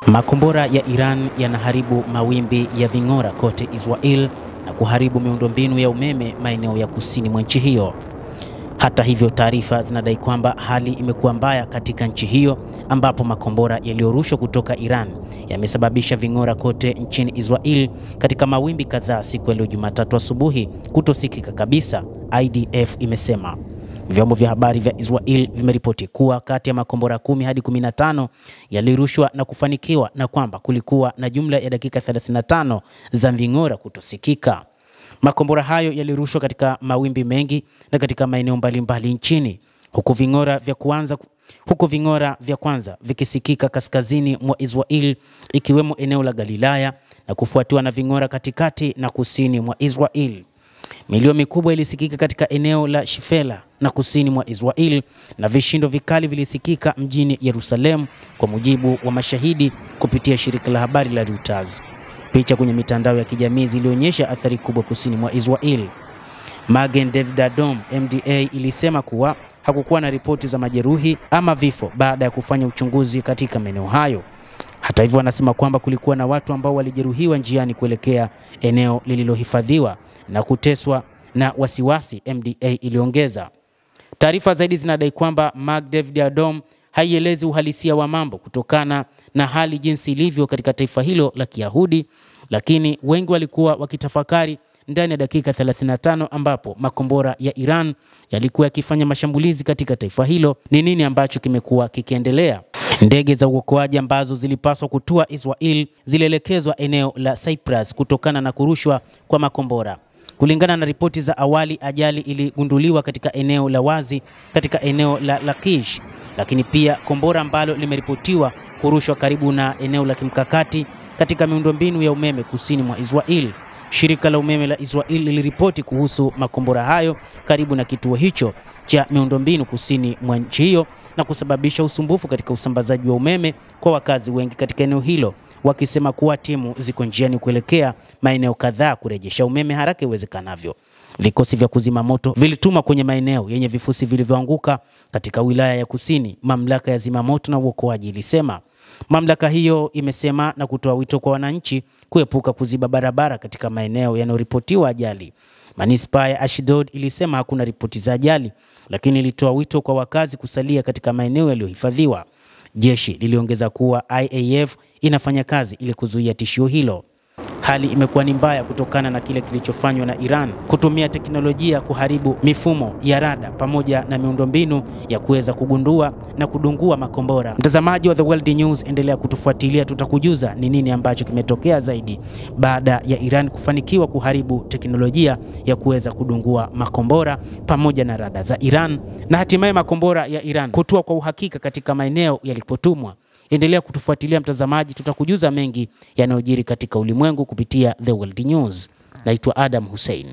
Makombora ya Iran yanaharibu mawimbi ya ving'ora kote Israel na kuharibu miundombinu ya umeme maeneo ya kusini mwa nchi hiyo. Hata hivyo, taarifa zinadai kwamba hali imekuwa mbaya katika nchi hiyo ambapo makombora yaliyorushwa kutoka Iran yamesababisha ving'ora kote nchini Israel katika mawimbi kadhaa siku ya leo Jumatatu asubuhi kutosikika kabisa, IDF imesema. Vyombo vya habari vya Israel vimeripoti kuwa kati ya makombora 10 hadi 15 yalirushwa na kufanikiwa na kwamba kulikuwa na jumla ya dakika 35 za ving'ora kutosikika. Makombora hayo yalirushwa katika mawimbi mengi na katika maeneo mbalimbali nchini, huku ving'ora vya kwanza vikisikika kaskazini mwa Israel ikiwemo eneo la Galilaya na kufuatiwa na ving'ora katikati na kusini mwa Israel. Milio mikubwa ilisikika katika eneo la Shifela na kusini mwa Israel na vishindo vikali vilisikika mjini Yerusalemu, kwa mujibu wa mashahidi kupitia shirika la habari la Reuters. Picha kwenye mitandao ya kijamii zilionyesha athari kubwa kusini mwa Israel. Magen David Adom MDA ilisema kuwa hakukuwa na ripoti za majeruhi ama vifo baada ya kufanya uchunguzi katika maeneo hayo. Hata hivyo, wanasema kwamba kulikuwa na watu ambao walijeruhiwa njiani kuelekea eneo lililohifadhiwa na kuteswa na wasiwasi, MDA iliongeza. Taarifa zaidi zinadai kwamba Mag David Adom haielezi uhalisia wa mambo kutokana na hali jinsi ilivyo katika taifa hilo la Kiyahudi, lakini wengi walikuwa wakitafakari ndani ya dakika 35 ambapo makombora ya Iran yalikuwa yakifanya mashambulizi katika taifa hilo, ni nini ambacho kimekuwa kikiendelea. Ndege za uokoaji ambazo zilipaswa kutua Israel zilielekezwa eneo la Cyprus kutokana na kurushwa kwa makombora. Kulingana na ripoti za awali, ajali iligunduliwa katika eneo la wazi katika eneo la Lakish, lakini pia kombora ambalo limeripotiwa kurushwa karibu na eneo la kimkakati katika miundombinu ya umeme kusini mwa Israel. Shirika la umeme la Israel liliripoti kuhusu makombora hayo karibu na kituo hicho cha miundombinu kusini mwa nchi hiyo na kusababisha usumbufu katika usambazaji wa umeme kwa wakazi wengi katika eneo hilo, wakisema kuwa timu ziko njiani kuelekea maeneo kadhaa kurejesha umeme haraka iwezekanavyo. Vikosi vya kuzima moto vilitumwa kwenye maeneo yenye vifusi vilivyoanguka katika wilaya ya kusini, mamlaka ya zimamoto na uokoaji ilisema. Mamlaka hiyo imesema na kutoa wito kwa wananchi kuepuka kuziba barabara katika maeneo yanayoripotiwa ajali. Manispaa ya Ashdod ilisema hakuna ripoti za ajali, lakini ilitoa wito kwa wakazi kusalia katika maeneo yaliyohifadhiwa. Jeshi liliongeza kuwa IAF inafanya kazi ili kuzuia tishio hilo. Hali imekuwa ni mbaya kutokana na kile kilichofanywa na Iran kutumia teknolojia kuharibu mifumo ya rada pamoja na miundombinu ya kuweza kugundua na kudungua makombora. Mtazamaji wa The World News, endelea kutufuatilia, tutakujuza ni nini ambacho kimetokea zaidi baada ya Iran kufanikiwa kuharibu teknolojia ya kuweza kudungua makombora pamoja na rada za Iran na hatimaye makombora ya Iran kutua kwa uhakika katika maeneo yalipotumwa. Endelea kutufuatilia mtazamaji, tutakujuza mengi yanayojiri katika ulimwengu kupitia The World News. Naitwa Adam Hussein.